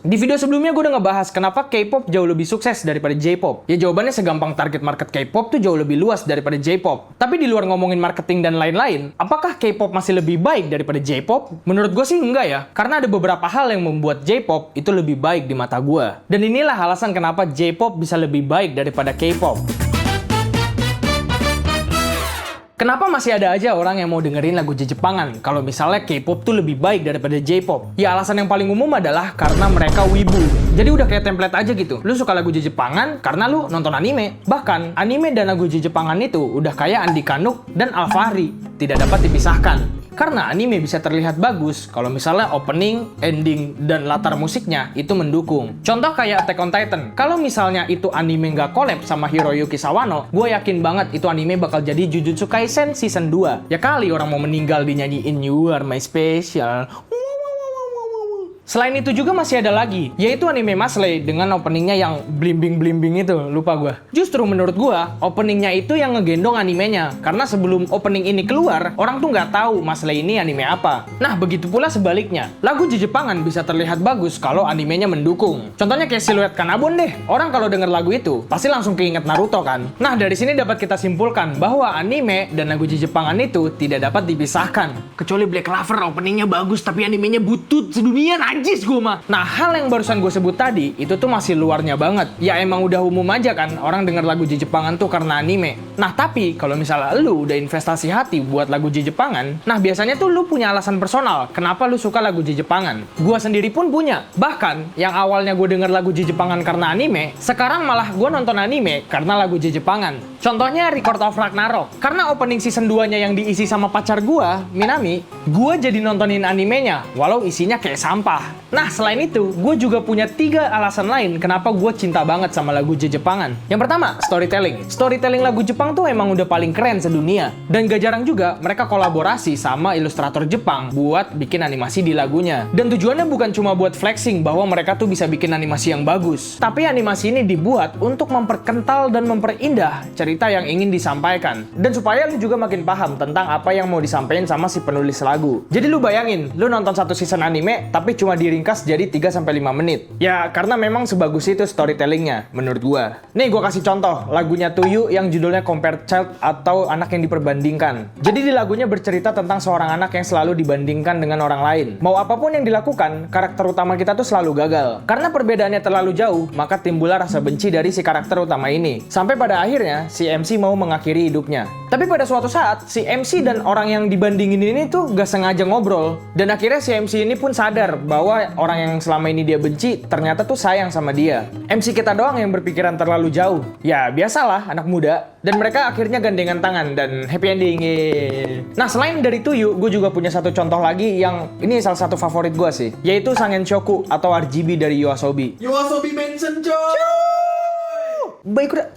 Di video sebelumnya gue udah ngebahas kenapa K-pop jauh lebih sukses daripada J-pop. Ya jawabannya segampang target market K-pop tuh jauh lebih luas daripada J-pop. Tapi di luar ngomongin marketing dan lain-lain, apakah K-pop masih lebih baik daripada J-pop? Menurut gue sih enggak ya. Karena ada beberapa hal yang membuat J-pop itu lebih baik di mata gue. Dan inilah alasan kenapa J-pop bisa lebih baik daripada K-pop. Kenapa masih ada aja orang yang mau dengerin lagu Jepangan kalau misalnya K-pop tuh lebih baik daripada J-pop? Ya alasan yang paling umum adalah karena mereka wibu. Jadi udah kayak template aja gitu. Lu suka lagu Jepangan karena lu nonton anime. Bahkan anime dan lagu Jepangan itu udah kayak Andi Kanuk dan Alfahri. Tidak dapat dipisahkan. Karena anime bisa terlihat bagus kalau misalnya opening, ending, dan latar musiknya itu mendukung. Contoh kayak Attack on Titan. Kalau misalnya itu anime nggak collab sama Hiroyuki Sawano, gue yakin banget itu anime bakal jadi Jujutsu Kaisen Season 2. Ya kali orang mau meninggal dinyanyiin You Are My Special. Selain itu juga masih ada lagi, yaitu anime Mashle dengan openingnya yang blimbing-blimbing itu, lupa gue. Justru menurut gue, openingnya itu yang ngegendong animenya, karena sebelum opening ini keluar, orang tuh nggak tahu Mashle ini anime apa. Nah, begitu pula sebaliknya, lagu Jepangan bisa terlihat bagus kalau animenya mendukung. Contohnya kayak siluet Kanabon deh, orang kalau denger lagu itu, pasti langsung keinget Naruto kan? Nah, dari sini dapat kita simpulkan bahwa anime dan lagu Jepangan itu tidak dapat dipisahkan. Kecuali Black Clover openingnya bagus, tapi animenya butut sedunia najis gue mah. Nah, hal yang barusan gue sebut tadi itu tuh masih luarnya banget. Ya emang udah umum aja kan orang denger lagu Jepangan tuh karena anime. Nah, tapi kalau misalnya lu udah investasi hati buat lagu Jepangan, nah biasanya tuh lu punya alasan personal kenapa lu suka lagu Jepangan. Gue sendiri pun punya. Bahkan yang awalnya gue denger lagu Jepangan karena anime, sekarang malah gue nonton anime karena lagu Jepangan. Contohnya Record of Ragnarok. Karena opening season 2-nya yang diisi sama pacar gue, Minami, gue jadi nontonin animenya walau isinya kayak sampah. Nah, selain itu, gue juga punya 3 alasan lain kenapa gue cinta banget sama lagu Jepangan. Yang pertama, storytelling. Storytelling lagu Jepang tuh emang udah paling keren sedunia. Dan gak jarang juga mereka kolaborasi sama ilustrator Jepang buat bikin animasi di lagunya. Dan tujuannya bukan cuma buat flexing bahwa mereka tuh bisa bikin animasi yang bagus. Tapi animasi ini dibuat untuk memperkental dan memperindah cerita yang ingin disampaikan. Dan supaya lu juga makin paham tentang apa yang mau disampaikan sama si penulis lagu. Jadi lu bayangin, lu nonton satu season anime tapi cuma diringkas jadi 3-5 menit. Ya, karena memang sebagus itu storytellingnya, menurut gua. Nih, gua kasih contoh, lagunya Tuyu yang judulnya Compared Child atau anak yang diperbandingkan. Jadi di lagunya bercerita tentang seorang anak yang selalu dibandingkan dengan orang lain. Mau apapun yang dilakukan, karakter utama kita tuh selalu gagal. Karena perbedaannya terlalu jauh, maka timbullah rasa benci dari si karakter utama ini. Sampai pada akhirnya, si MC mau mengakhiri hidupnya. Tapi pada suatu saat, si MC dan orang yang dibandingin ini tuh gak sengaja ngobrol. Dan akhirnya si MC ini pun sadar bahwa orang yang selama ini dia benci ternyata tuh sayang sama dia. MC kita doang yang berpikiran terlalu jauh. Ya biasalah anak muda. Dan mereka akhirnya gandengan tangan dan happy ending. Nah, selain dari Tuyu, gue juga punya satu contoh lagi yang ini salah satu favorit gue sih, yaitu Sangen Shoku atau RGB dari YOASOBI. YOASOBI mention coy. Baik udah.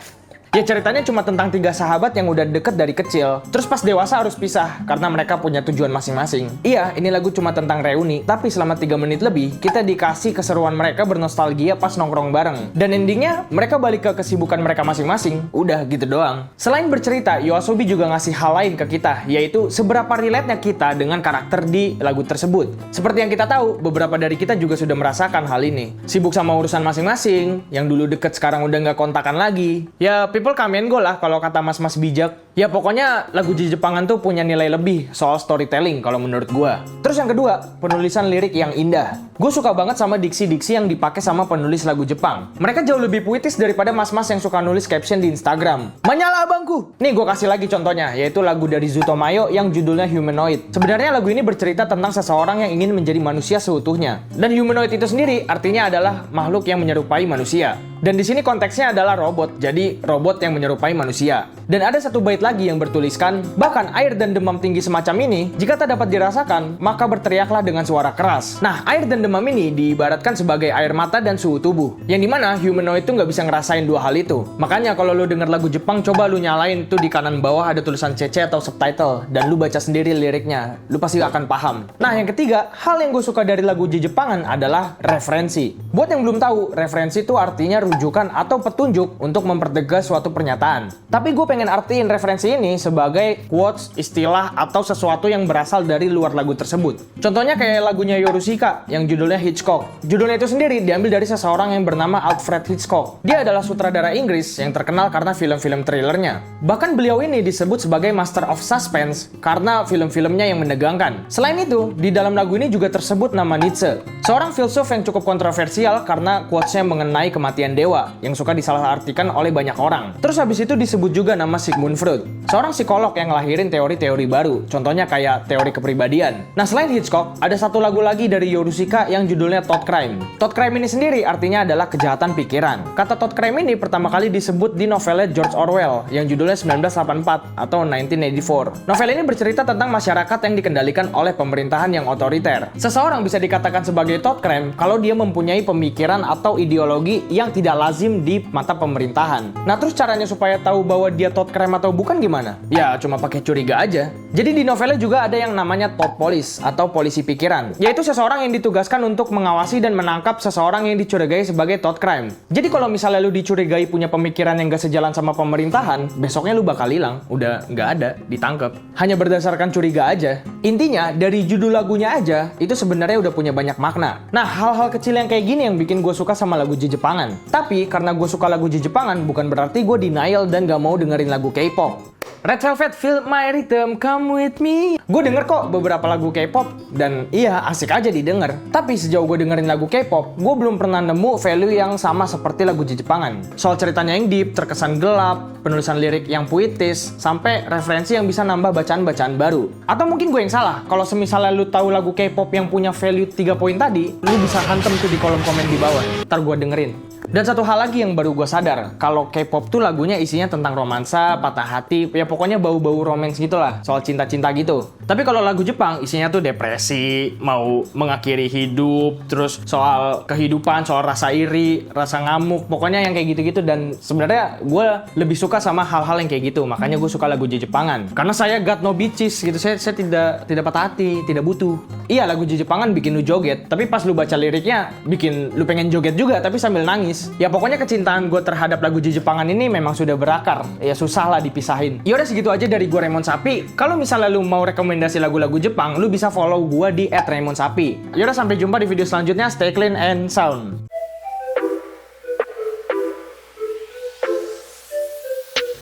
Ya ceritanya cuma tentang 3 sahabat yang udah deket dari kecil. Terus pas dewasa harus pisah karena mereka punya tujuan masing-masing. Iya, ini lagu cuma tentang reuni, tapi selama 3 menit lebih kita dikasih keseruan mereka bernostalgia pas nongkrong bareng. Dan endingnya mereka balik ke kesibukan mereka masing-masing. Udah gitu doang. Selain bercerita, YOASOBI juga ngasih hal lain ke kita, yaitu seberapa relate-nya kita dengan karakter di lagu tersebut. Seperti yang kita tahu, beberapa dari kita juga sudah merasakan hal ini. Sibuk sama urusan masing-masing, yang dulu deket sekarang udah nggak kontakan lagi. Ya, people come and go lah kalau kata mas-mas bijak. Ya pokoknya lagu Jepangan tuh punya nilai lebih soal storytelling kalau menurut gua. Terus yang kedua, penulisan lirik yang indah. Gue suka banget sama diksi-diksi yang dipakai sama penulis lagu Jepang. Mereka jauh lebih puitis daripada mas-mas yang suka nulis caption di Instagram. Manyala abangku! Nih gue kasih lagi contohnya, yaitu lagu dari Zutomayo yang judulnya Humanoid. Sebenarnya lagu ini bercerita tentang seseorang yang ingin menjadi manusia seutuhnya. Dan humanoid itu sendiri artinya adalah makhluk yang menyerupai manusia. Dan di sini konteksnya adalah robot, jadi robot yang menyerupai manusia. Dan ada satu bait lagi yang bertuliskan, bahkan air dan demam tinggi semacam ini, jika tak dapat dirasakan, maka berteriaklah dengan suara keras. Nah, air dan demam ini diibaratkan sebagai air mata dan suhu tubuh, yang dimana humanoid itu nggak bisa ngerasain 2 hal itu. Makanya kalau lu denger lagu Jepang, coba lu nyalain tuh di kanan bawah ada tulisan CC atau subtitle, dan lu baca sendiri liriknya, lu pasti akan paham. Nah, yang ketiga, hal yang gue suka dari lagu Jepangan adalah referensi. Buat yang belum tahu, referensi itu artinya rujukan atau petunjuk untuk mempertegas suatu pernyataan. Tapi gue pengen artiin referensi referensi ini sebagai quotes, istilah, atau sesuatu yang berasal dari luar lagu tersebut. Contohnya kayak lagunya Yorushika yang judulnya Hitchcock. Judulnya itu sendiri diambil dari seseorang yang bernama Alfred Hitchcock. Dia adalah sutradara Inggris yang terkenal karena film-film thrillernya. Bahkan beliau ini disebut sebagai Master of Suspense karena film-filmnya yang menegangkan. Selain itu, di dalam lagu ini juga tersebut nama Nietzsche, seorang filsuf yang cukup kontroversial karena quotes-nya mengenai kematian dewa yang suka disalahartikan oleh banyak orang. Terus habis itu disebut juga nama Sigmund Freud, seorang psikolog yang ngelahirin teori-teori baru, contohnya kayak teori kepribadian. Nah, selain Hitchcock, ada satu lagu lagi dari Yorushika yang judulnya Thought Crime. Thought Crime ini sendiri artinya adalah kejahatan pikiran. Kata Thought Crime ini pertama kali disebut di novelnya George Orwell yang judulnya 1984 atau 1984. Novel ini bercerita tentang masyarakat yang dikendalikan oleh pemerintahan yang otoriter. Seseorang bisa dikatakan sebagai thought crime kalau dia mempunyai pemikiran atau ideologi yang tidak lazim di mata pemerintahan. Nah, terus caranya supaya tahu bahwa dia thought crime atau bukan gimana? Ya, cuma pakai curiga aja. Jadi di novelnya juga ada yang namanya thought police atau polisi pikiran, yaitu seseorang yang ditugaskan untuk mengawasi dan menangkap seseorang yang dicurigai sebagai thought crime. Jadi kalau misalnya lu dicurigai punya pemikiran yang gak sejalan sama pemerintahan, besoknya lu bakal hilang, udah nggak ada, ditangkap. Hanya berdasarkan curiga aja. Intinya, dari judul lagunya aja, itu sebenarnya udah punya banyak makna. Nah, hal-hal kecil yang kayak gini yang bikin gue suka sama lagu Jepangan. Tapi, karena gue suka lagu Jepangan, bukan berarti gue denial dan gak mau dengerin lagu K-pop. Red Velvet, Feel My Rhythm, Come With Me. Gue denger kok beberapa lagu K-pop, dan iya, asik aja didengar. Tapi sejauh gue dengerin lagu K-pop, gue belum pernah nemu value yang sama seperti lagu Jepangan. Soal ceritanya yang deep, terkesan gelap, penulisan lirik yang puitis, sampai referensi yang bisa nambah bacaan-bacaan baru. Atau mungkin gue yang salah, kalau semisalnya lu tahu lagu K-pop yang punya value 3 poin tadi, lu bisa hantem tuh di kolom komen di bawah. Ntar gue dengerin. Dan satu hal lagi yang baru gue sadar, kalau K-pop tuh lagunya isinya tentang romansa, patah hati, ya pokoknya bau-bau romance gitu lah, soal cinta-cinta gitu. Tapi kalau lagu Jepang isinya tuh depresi, mau mengakhiri hidup, terus soal kehidupan, soal rasa iri, rasa ngamuk, pokoknya yang kayak gitu-gitu. Dan sebenarnya gue lebih suka sama hal-hal yang kayak gitu, makanya gue suka lagu Jepangan. Karena saya got no bitches gitu, saya tidak patah hati, tidak butuh. Iya, lagu Jepangan bikin lu joget, tapi pas lu baca liriknya, bikin lu pengen joget juga, tapi sambil nangis. Ya pokoknya kecintaan gue terhadap lagu Jepangan ini memang sudah berakar. Ya susah lah dipisahin. Yaudah segitu aja dari gue Raymond Sapi. Kalau misalnya lu mau rekomendasi lagu-lagu Jepang, lu bisa follow gue di @RaymondSapi. Yaudah sampai jumpa di video selanjutnya. Stay clean and sound.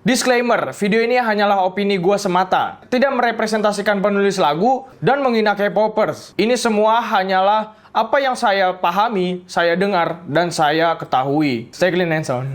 Disclaimer, video ini hanyalah opini gue semata, tidak merepresentasikan penulis lagu dan menghina K-popers. Ini semua hanyalah apa yang saya pahami, saya dengar, dan saya ketahui. Stay clean and sound.